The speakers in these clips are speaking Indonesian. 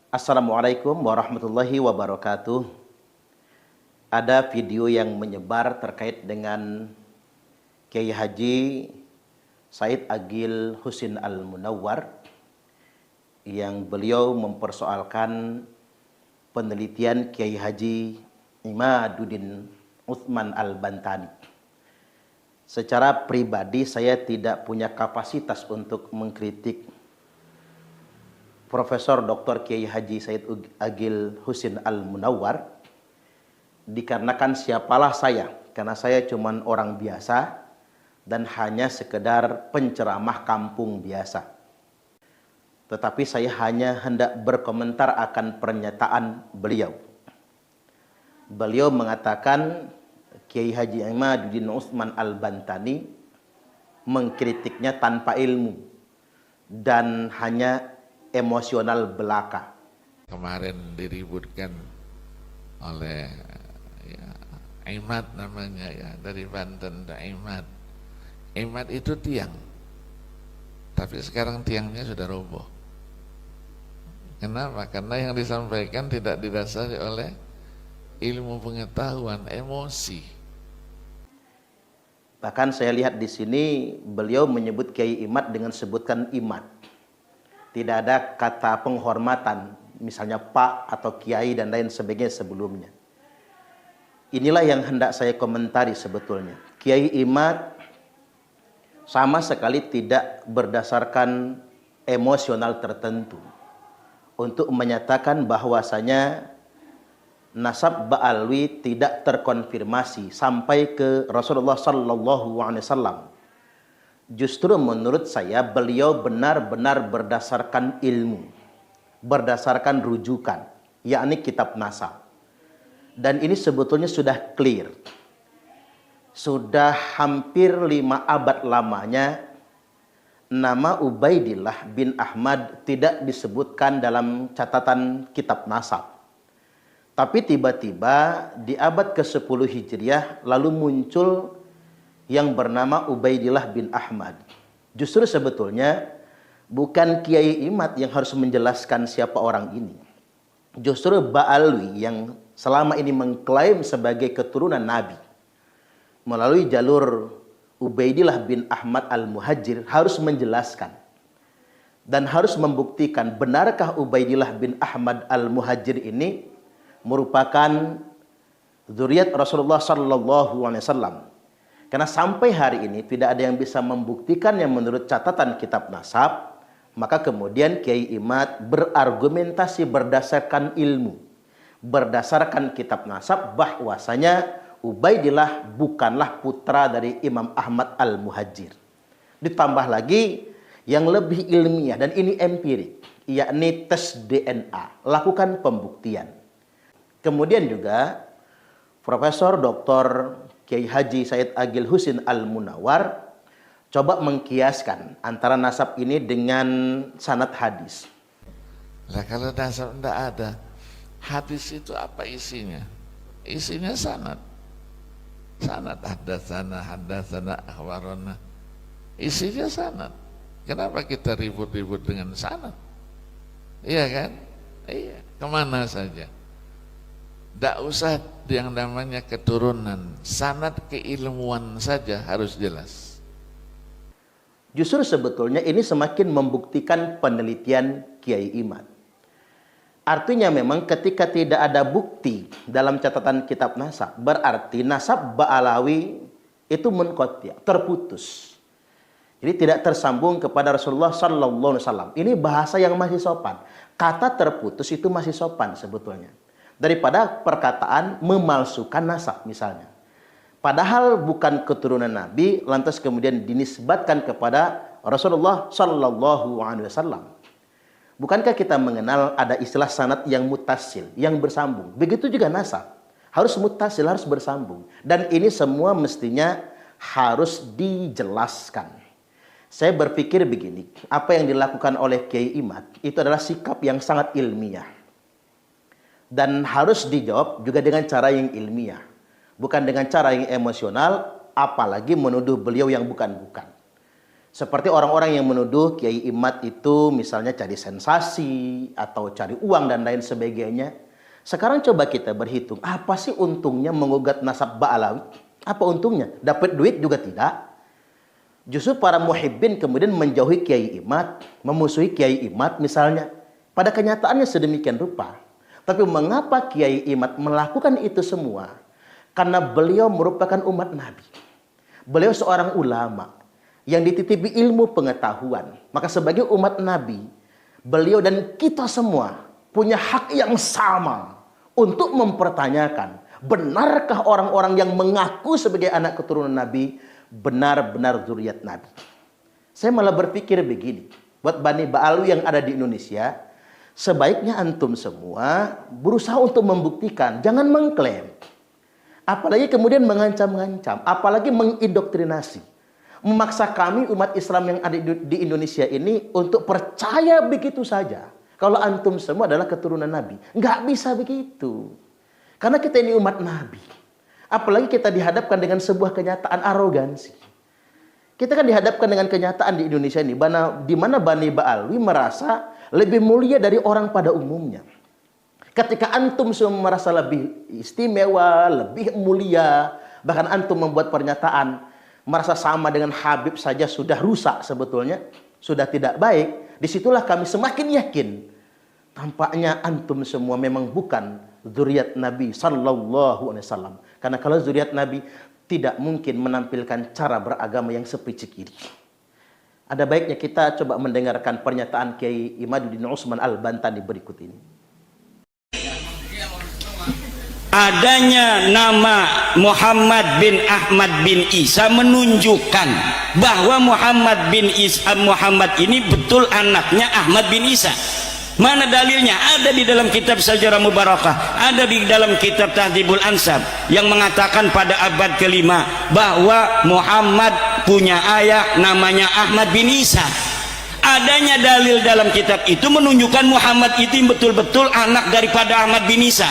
Assalamualaikum warahmatullahi wabarakatuh. Ada video yang menyebar terkait dengan Kiai Haji Said Agil Husin Al-Munawwar yang beliau mempersoalkan penelitian Kiai Haji Imaduddin Utsman Al-Bantani. Secara pribadi saya tidak punya kapasitas untuk mengkritik Profesor Dr. Kiai Haji Said Agil Husin Al-Munawwar, dikarenakan siapalah saya, karena saya cuma orang biasa dan hanya sekedar penceramah kampung biasa. Tetapi saya hanya hendak berkomentar akan pernyataan beliau. Beliau mengatakan Kiai Haji Imaduddin Utsman Al-Bantani mengkritiknya tanpa ilmu dan hanya emosional belaka. Kemarin diributkan oleh Imad namanya ya, dari Banten, Imad. Imad itu tiang, tapi sekarang tiangnya sudah roboh. Kenapa? Karena yang disampaikan tidak didasari oleh ilmu pengetahuan, emosi. Bahkan saya lihat di sini beliau menyebut Kiai Imad dengan sebutkan Imad. Tidak ada kata penghormatan, misalnya Pak atau Kiai dan lain sebagainya sebelumnya. Inilah yang hendak saya komentari sebetulnya. Kiai Imad sama sekali tidak berdasarkan emosional tertentu untuk menyatakan bahwasanya nasab Ba'alwi tidak terkonfirmasi sampai ke Rasulullah SAW. Justru menurut saya beliau benar-benar berdasarkan ilmu, berdasarkan rujukan, yakni kitab nasab. Dan ini sebetulnya sudah clear. Sudah hampir 5 abad lamanya nama Ubaidillah bin Ahmad tidak disebutkan dalam catatan kitab nasab. Tapi tiba-tiba di abad ke-10 Hijriah lalu muncul yang bernama Ubaidillah bin Ahmad. Justru sebetulnya bukan Kiai Imad yang harus menjelaskan siapa orang ini. Justru Ba'alwi yang selama ini mengklaim sebagai keturunan Nabi melalui jalur Ubaidillah bin Ahmad Al-Muhajir harus menjelaskan dan harus membuktikan benarkah Ubaidillah bin Ahmad Al-Muhajir ini merupakan zuriat Rasulullah SAW. Karena sampai hari ini tidak ada yang bisa membuktikannya menurut catatan kitab nasab, maka kemudian Kiai Imad berargumentasi berdasarkan ilmu, berdasarkan kitab nasab bahwasanya Ubaidillah bukanlah putra dari Imam Ahmad Al-Muhajir. Ditambah lagi yang lebih ilmiah dan ini empirik, yakni tes DNA, lakukan pembuktian. Kemudian juga Profesor Dr. Kiai Haji Said Agil Husin Al-Munawwar coba mengkiaskan antara nasab ini dengan sanad hadis. Lah kalau nasab tidak ada, hadis itu apa isinya? Isinya sanad. Sanad haddatsana akhbarana. Isinya sanad. Kenapa kita ribut-ribut dengan sanad? Iya kan? Iya, kemana saja. Tidak usah yang namanya keturunan, sanad keilmuan saja harus jelas. Justru sebetulnya ini semakin membuktikan penelitian Kiai Imad. Artinya memang ketika tidak ada bukti dalam catatan kitab nasab, berarti nasab Ba'alawi itu munqati', terputus. Jadi tidak tersambung kepada Rasulullah SAW. Ini bahasa yang masih sopan. Kata terputus itu masih sopan sebetulnya, daripada perkataan memalsukan nasab misalnya. Padahal bukan keturunan Nabi, lantas kemudian dinisbatkan kepada Rasulullah SAW. Bukankah kita mengenal ada istilah sanad yang mutasil, yang bersambung? Begitu juga nasab, harus mutasil, harus bersambung. Dan ini semua mestinya harus dijelaskan. Saya berpikir begini, apa yang dilakukan oleh Kiai Imad itu adalah sikap yang sangat ilmiah. Dan harus dijawab juga dengan cara yang ilmiah, bukan dengan cara yang emosional, apalagi menuduh beliau yang bukan-bukan. Seperti orang-orang yang menuduh Kiai Imad itu misalnya cari sensasi atau cari uang dan lain sebagainya. Sekarang coba kita berhitung, apa sih untungnya mengugat nasab Ba'alawi? Apa untungnya? Dapat duit juga tidak. Justru para muhibbin kemudian menjauhi Kiai Imad, memusuhi Kiai Imad misalnya. Pada kenyataannya sedemikian rupa. Tapi mengapa Kiai Imad melakukan itu semua? Karena beliau merupakan umat Nabi. Beliau seorang ulama yang dititipi ilmu pengetahuan. Maka sebagai umat Nabi, beliau dan kita semua punya hak yang sama untuk mempertanyakan, benarkah orang-orang yang mengaku sebagai anak keturunan Nabi benar-benar zuriat Nabi? Saya malah berpikir begini, buat Bani Ba'alawi yang ada di Indonesia, sebaiknya antum semua berusaha untuk membuktikan, jangan mengklaim. Apalagi kemudian mengancam-ngancam, apalagi mengindoktrinasi. Memaksa kami umat Islam yang ada di Indonesia ini untuk percaya begitu saja. Kalau antum semua adalah keturunan Nabi. Nggak bisa begitu. Karena kita ini umat Nabi. Apalagi kita dihadapkan dengan sebuah kenyataan arogansi. Kita kan dihadapkan dengan kenyataan di Indonesia ini, di mana Bani Ba'alawi merasa lebih mulia dari orang pada umumnya. Ketika antum semua merasa lebih istimewa, lebih mulia, bahkan antum membuat pernyataan merasa sama dengan Habib saja sudah rusak sebetulnya, sudah tidak baik, disitulah kami semakin yakin tampaknya antum semua memang bukan zuriat Nabi sallallahu alaihi wasallam. Karena kalau zuriat Nabi tidak mungkin menampilkan cara beragama yang sepicik ini. Ada baiknya kita coba mendengarkan pernyataan Kiai Imaduddin Utsman Al-Bantani berikut ini. Adanya nama Muhammad bin Ahmad bin Isa menunjukkan bahwa Muhammad bin Isa Muhammad ini betul anaknya Ahmad bin Isa. Mana dalilnya? Ada di dalam kitab Sajarah Mubarakah, ada di dalam kitab Tahdhibul Ansab yang mengatakan pada abad kelima bahwa Muhammad punya ayah namanya Ahmad bin Isa. Adanya dalil dalam kitab itu menunjukkan Muhammad itu betul-betul anak daripada Ahmad bin Isa.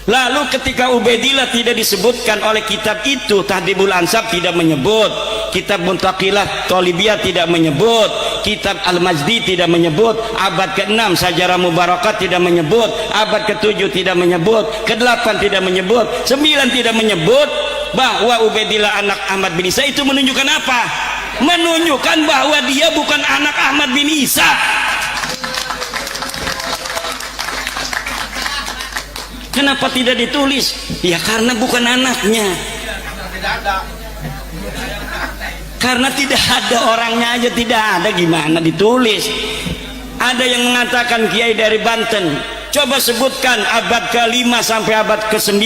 Lalu ketika Ubaidillah tidak disebutkan oleh kitab itu, Tahdhibul Ansab tidak menyebut, kitab Muntaqilah Thalibiyah tidak menyebut, kitab Al-Majdi tidak menyebut, abad ke-6 Sajarah Mubarakat tidak menyebut, abad ke-7 tidak menyebut, ke-8 tidak menyebut, 9 tidak menyebut bahwa Ubaidillah anak Ahmad bin Isa. Itu menunjukkan apa? Menunjukkan bahwa dia bukan anak Ahmad bin Isa. Kenapa tidak ditulis? Ya karena bukan anaknya. Karena tidak ada orangnya aja, tidak ada, gimana ditulis? Ada yang mengatakan Kiai dari Banten, coba sebutkan abad ke-5 sampai abad ke-9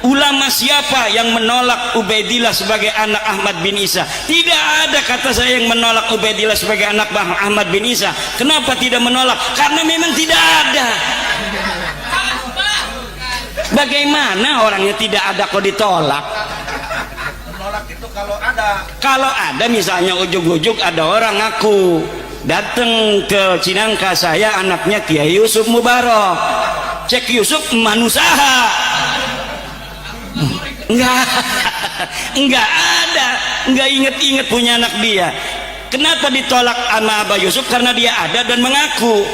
ulama siapa yang menolak Ubaidillah sebagai anak Ahmad bin Isa? Tidak ada kata saya yang menolak Ubaidillah sebagai anak Ahmad bin Isa. Kenapa tidak menolak? Karena memang tidak ada. Bagaimana orangnya tidak ada kok ditolak? Menolak itu kalau ada Misalnya ujug-ujug ada orang ngaku datang ke Cinangka, saya anaknya Kiai Yusuf Mubarak. Cek Yusuf manusaha. Enggak ada, enggak inget-inget punya anak dia. Kenapa ditolak sama Abah Yusuf? Karena dia ada dan mengaku.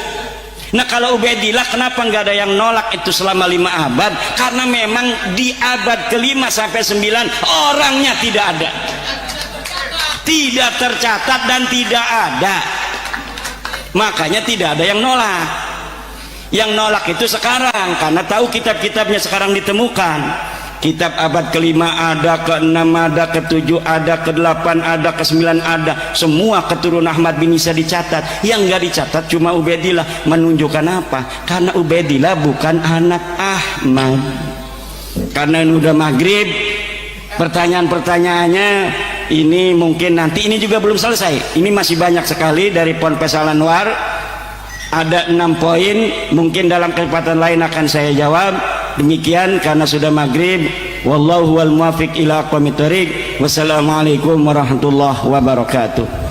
Nah kalau Ubaidillah kenapa nggak ada yang nolak itu selama 5 abad? Karena memang di abad ke-5 sampai 9 orangnya tidak ada, tidak tercatat dan tidak ada, makanya tidak ada yang nolak. Yang nolak itu sekarang karena tahu kitab-kitabnya sekarang ditemukan. Kitab abad ke-5 ada, ke-6 ada, ke-7 ada, ke-8 ada, ke-9 ada. Semua keturunan Ahmad bin Isa dicatat. Yang nggak dicatat cuma Ubaidillah. Menunjukkan apa? Karena Ubaidillah bukan anak Ahmad. Karena ini udah maghrib, pertanyaan-pertanyaannya ini mungkin nanti, ini juga belum selesai. Ini masih banyak sekali dari Ponpes Al Anwar. Ada 6 poin, mungkin dalam kesempatan lain akan saya jawab. Demikian karena sudah maghrib. Wallahu wal muwaffiq ila aqwamit thoriq. Wassalamualaikum warahmatullahi wabarakatuh.